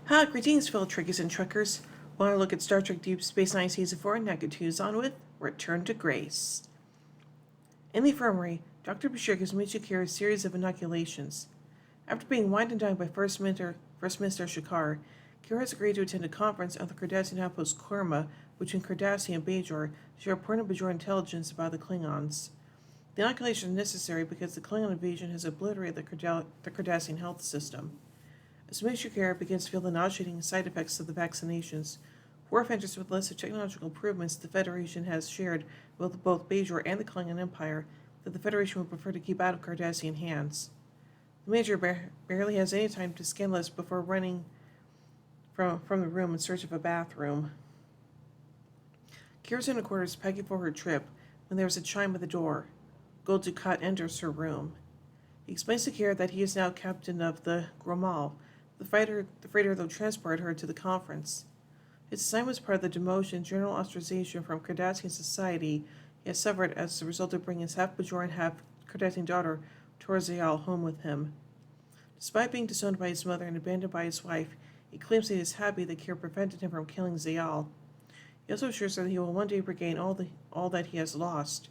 Hi, greetings, fellow Trekkies and Trekkers. Want to look at Star Trek Deep Space Nine Season 4 and now continues on with Return to Grace. In the infirmary, Dr. Bashir gives Michi Kira a series of inoculations. After being wined and dined by First Minister Shakar, Kira has agreed to attend a conference on the Cardassian outpost Korma between Cardassia and Bajor to share important Bajor intelligence about the Klingons. The inoculation is necessary because the Klingon invasion has obliterated the Cardassian health system. As Mishikara begins to feel the nauseating side effects of the vaccinations, Worf enters with a list of technological improvements the Federation has shared with both Bajor and the Klingon Empire that the Federation would prefer to keep out of Cardassian hands. The Major barely has any time to scan lists before running from the room in search of a bathroom. Kira's in her quarters packing for her trip when there is a chime at the door. Gul Dukat enters her room. He explains to Kira that he is now captain of the Gromal, the freighter that will transport her to the conference. His assignment was part of the demotion general ostracization from Cardassian society he has suffered as a result of bringing his half-Bajoran, half-Cardassian daughter, Tor Ziyal, home with him. Despite being disowned by his mother and abandoned by his wife, he claims that he is happy that Kira prevented him from killing Ziyal. He also assures her that he will one day regain all that he has lost.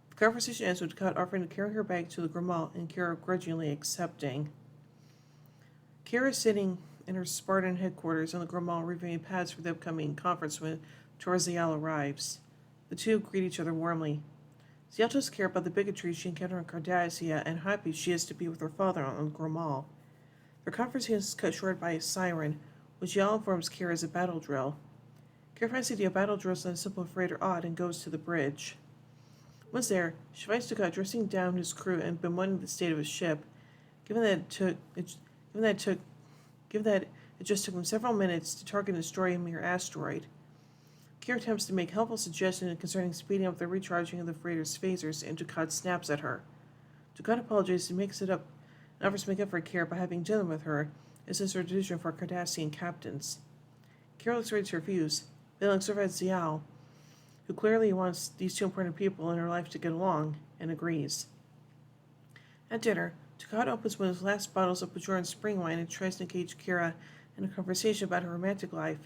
The conversation ends with Dukat offering to carry her back to the Gramal and Kira grudgingly accepting. Kira is sitting in her Spartan headquarters on the Gramal reviewing pads for the upcoming conference when Tor Ziyal arrives. The two greet each other warmly. Ziyal tells Kira about the bigotry she encountered on Cardassia and how happy she is to be with her father on the Gramal. Their conversation is cut short by a siren, which Ziyal informs Kira is a battle drill. Kira finds the idea of battle drills and a simple freighter odd and goes to the bridge. Once there, she finds Dukat dressing down his crew and bemoaning the state of his ship, given that it just took him several minutes to target and destroy a mere asteroid. Kira attempts to make helpful suggestions concerning speeding up the recharging of the freighter's phasers, and Dukat snaps at her. Dukat apologizes and makes it up and offers to make up for Kira by having dinner with her, as is her tradition for Cardassian captains. Kira looks ready to refuse, then looks over at Ziyal, who clearly wants these two important people in her life to get along, and agrees. At dinner, Dukat opens one of his last bottles of Bajoran spring wine and tries to engage Kira in a conversation about her romantic life,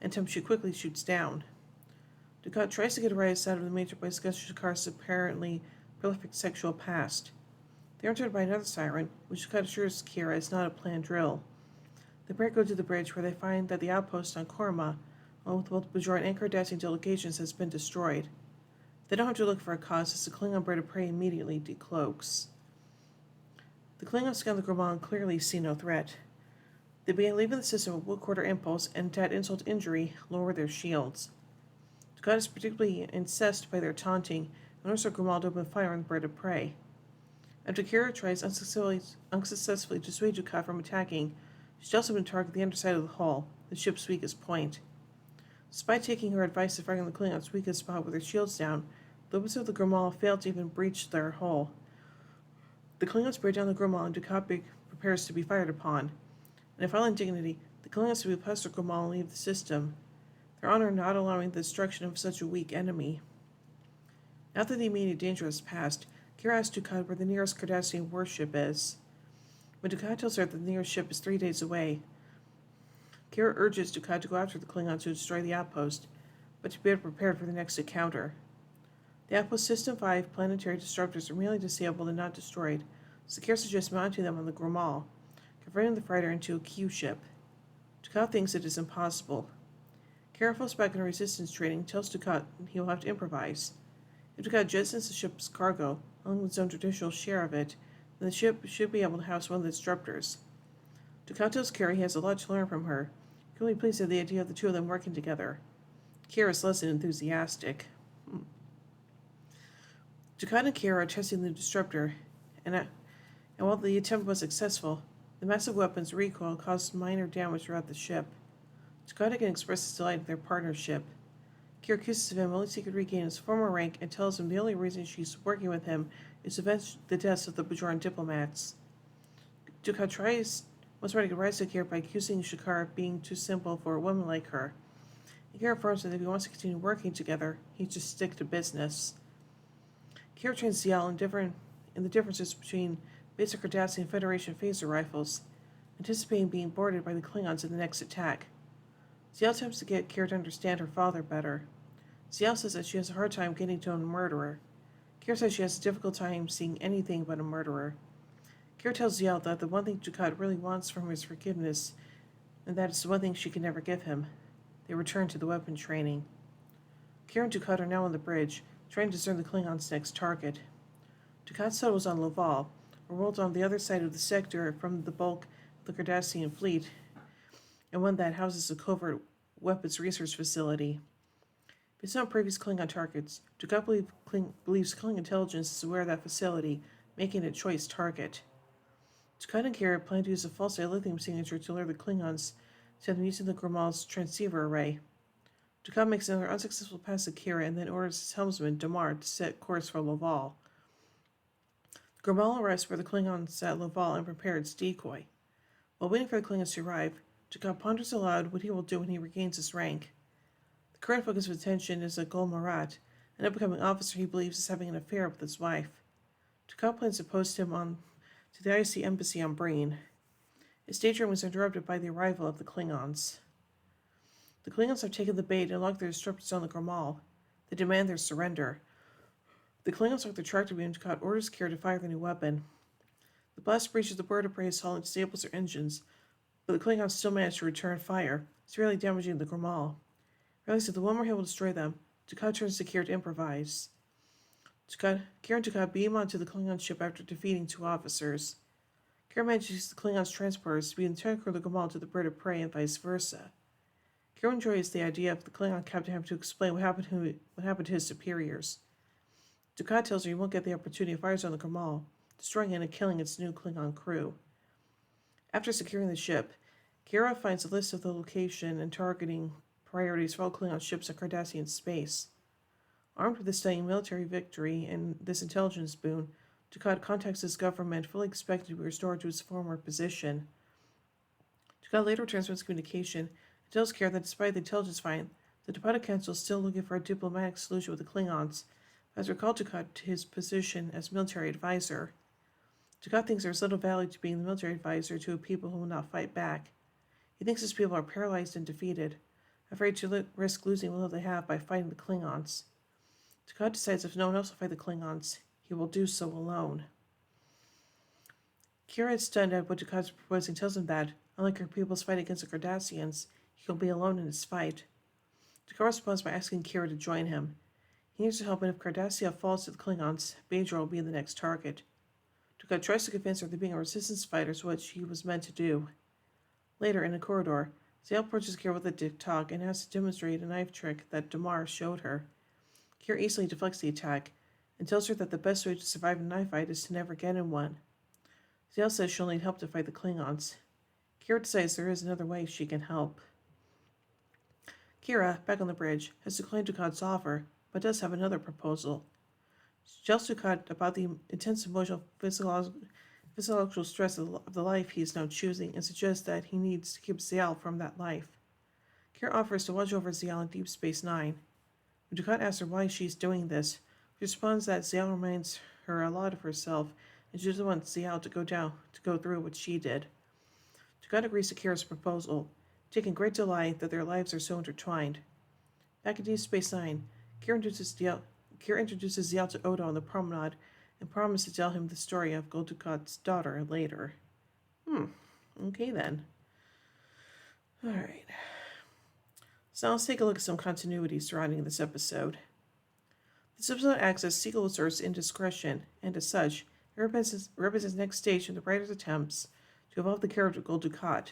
an attempt she quickly shoots down. Dukat tries to get a rise out of the Major by discussing Shakar's apparently prolific sexual past. They are entered by another siren, which Dukat assures Kira is not a planned drill. The pair go to the bridge where they find that the outpost on Korma, along with both Bajoran and Cardassian delegations, has been destroyed. They don't have to look for a cause as the Klingon bird of prey immediately decloaks. The Klingons scan the Gramal and clearly see no threat. They begin leaving the system with wood-quarter impulse and, to add insult to injury, lower their shields. Dukat is particularly incensed by their taunting and orders the Gramal to open fire on the bird of prey. After Kira tries unsuccessfully to dissuade Dukat from attacking, she tells him to target the underside of the hull, the ship's weakest point. Despite taking her advice of firing the Klingons' weakest spot with their shields down, the weapons of the Gramal fail to even breach their hull. The Klingons spray down the Gramal and Dukat prepares to be fired upon. In a final indignity, the Klingons to past the Gramal and leave the system, their honor not allowing the destruction of such a weak enemy. Now that the immediate danger has passed, Kira asks Dukat where the nearest Cardassian warship is. When Dukat tells her that the nearest ship is 3 days away, Kira urges Dukat to go after the Klingons to destroy the outpost, but to be better prepared for the next encounter. The outpost System 5 planetary disruptors are merely disabled and not destroyed, so Kira suggests mounting them on the Gramal, converting the freighter into a Q ship. Dukat thinks it is impossible. Kira falls back on her resistance training, tells Dukat he will have to improvise. If Dukat jettisons the ship's cargo, along with his own traditional share of it, then the ship should be able to house one of the disruptors. Dukat tells Kira he has a lot to learn from her. He can only pleased at the idea of the two of them working together. Kira is less than enthusiastic. Dukat and Kira are testing the disruptor, and while the attempt was successful, the massive weapon's recoil caused minor damage throughout the ship. Dukat again expresses delight at their partnership. Kira accuses him only so he could regain his former rank and tells him the only reason she's working with him is to avenge the deaths of the Bajoran diplomats. Dukat tries once more to rise to Kira by accusing Shakar of being too simple for a woman like her. Kira informs him that if he wants to continue working together, he should stick to business. Kira trains Ziyal in the differences between basic Cardassian Federation phaser rifles anticipating being boarded by the Klingons in the next attack. Ziyal attempts to get Kira to understand her father better. Ziyal says that she has a hard time getting to a murderer. Kira says she has a difficult time seeing anything but a murderer. Kira tells Ziyal that the one thing Dukat really wants from him is forgiveness, and that it's the one thing she can never give him. They return to the weapon training. Kira and Dukat are now on the bridge, trying to discern the Klingons' next target. Dukat's settles on Loval, a world on the other side of the sector from the bulk of the Cardassian fleet, and one that houses a covert weapons research facility. Based on previous Klingon targets, Dukat believes Klingon intelligence is aware of that facility, making it a choice target. Dukat and Kira plan to use a false dilithium signature to lure the Klingons to them using the Grimal's transceiver array. Dukat makes another unsuccessful pass at Kira and then orders his helmsman, Damar, to set course for Loval. Grimal arrives where the Klingons at Loval and prepare its decoy. While waiting for the Klingons to arrive, Dukat ponders aloud what he will do when he regains his rank. The current focus of attention is at Gul Marat, an upcoming officer he believes is having an affair with his wife. Dukat plans to post him on to the IC embassy on Breen. His daydream is interrupted by the arrival of the Klingons. The Klingons have taken the bait and locked their disruptors on the Grimal. They demand their surrender. The Klingons lock the tractor beam. Dukat orders Kira to fire the new weapon. The blast breaches the bird of prey's hull and disables their engines, but the Klingons still manage to return fire, severely damaging the Grimal. Realizing that one more hit will destroy them, Dukat turns to Kira to improvise. Kira and Dukat beam onto the Klingon ship after defeating 2 officers. Kira manages to use the Klingons' transporters to be the entire crew of the Grimal to the bird of prey and vice versa. Kira enjoys the idea of the Klingon captain having to explain what happened to his superiors. Dukat tells her he won't get the opportunity and fires on the Grimal, destroying it and killing its new Klingon crew. After securing the ship, Kira finds a list of the location and targeting priorities for all Klingon ships in Cardassian space. Armed with this stunning military victory and this intelligence boon, Dukat contacts his government, fully expecting to be restored to his former position. Dukat later transmits communication and tells Kira that despite the intelligence find, the Depata Council is still looking for a diplomatic solution with the Klingons, has recalled Dukat to his position as military advisor. Dukat thinks there is little value to being the military advisor to a people who will not fight back. He thinks his people are paralyzed and defeated, afraid to risk losing what they have by fighting the Klingons. Dukat decides if no one else will fight the Klingons, he will do so alone. Kira is stunned at what Dukat is proposing, tells him that, unlike her people's fight against the Cardassians, he will be alone in his fight. Dukat responds by asking Kira to join him. He needs her help, and if Cardassia falls to the Klingons, Bajor will be the next target. Dukat tries to convince her that being a resistance fighter is what she was meant to do. Later, in a corridor, Ziyal approaches Kira with a TikTok and asks to demonstrate a knife trick that Damar showed her. Kira easily deflects the attack and tells her that the best way to survive a knife fight is to never get in one. Ziyal says she'll need help to fight the Klingons. Kira decides there is another way she can help. Kira, back on the bridge, has declined Dukat's offer, but does have another proposal. She tells Dukat about the intense emotional, physiological stress of the life he is now choosing and suggests that he needs to keep Ziyal from that life. Kira offers to watch over Ziyal in Deep Space Nine. When Dukat asks her why she's doing this, she responds that Ziyal reminds her a lot of herself and she doesn't want Ziyal to go through what she did. Dukat agrees to Kira's proposal, taking great delight that their lives are so intertwined. Back in Deep Space Nine, Kira introduces Ziyal to Odo on the promenade and promises to tell him the story of Gul Dukat's daughter later. Okay then. Alright. So let's take a look at some continuity surrounding this episode. This episode acts as Siegel asserts indiscretion, and as such, it represents the next stage in the writer's attempts to evolve the character Gul Dukat.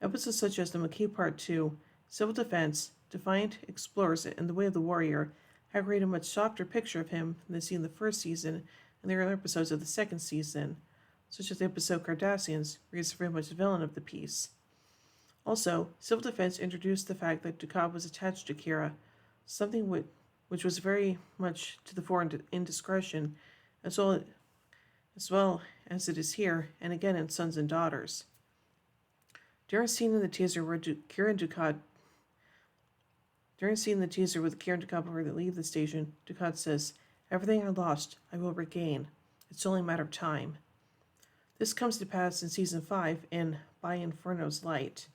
Episodes such as the Maquis Part 2, Civil Defense, Defiant, Explorers, and The Way of the Warrior have created a much softer picture of him than seen in the first season and the earlier episodes of the second season, such as the episode Cardassians, where he is very much the villain of the piece. Also, Civil Defense introduced the fact that Dukat was attached to Kira, something which was very much to the fore in Indiscretion, as well as it is here, and again in Sons and Daughters. During a scene in the teaser where Kira and Dukat before they leave the station, Dukat says, "Everything I lost, I will regain. It's only a matter of time." This comes to pass in Season 5 in apply Inferno's light.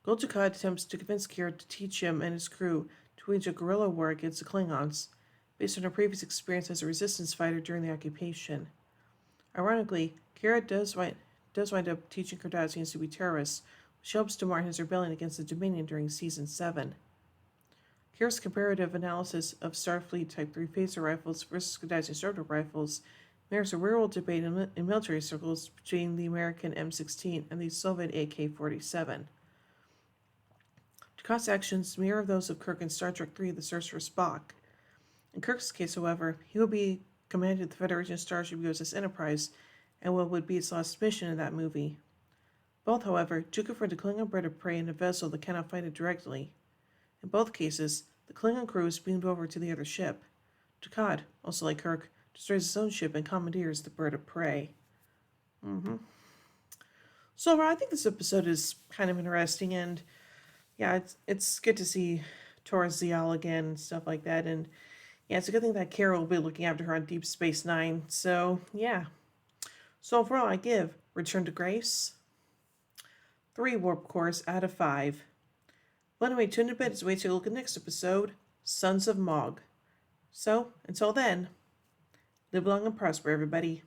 Gul Dukat attempts to convince Kira to teach him and his crew to wage a guerrilla war against the Klingons, based on her previous experience as a resistance fighter during the occupation. Ironically, Kira does wind up teaching Cardassians to be terrorists, which helps to mark his rebellion against the Dominion during Season 7. Kira's comparative analysis of Starfleet Type 3 phaser rifles versus Cardassian Starter rifles mirrors a real-world debate in military circles between the American M16 and the Soviet AK-47. Dukat's actions mirror those of Kirk in Star Trek III, The Search for Spock. In Kirk's case, however, he will be commanded the Federation Starship USS Enterprise and what would be its last mission in that movie. Both, however, do confront a Klingon bird of prey in a vessel that cannot fight it directly. In both cases, the Klingon crew is beamed over to the other ship. Dukat, also like Kirk, destroys his own ship and commandeers the bird of prey. So overall, I think this episode is kind of interesting, and yeah, it's good to see Torres Zial again and stuff like that, and yeah, it's a good thing that Kara will be looking after her on Deep Space Nine. So yeah. So overall, I give Return to Grace 3 warp cores out of 5. Well, anyway, tune in a bit as we take a look at the next episode, Sons of Mog. So, until then, live long and prosper, everybody.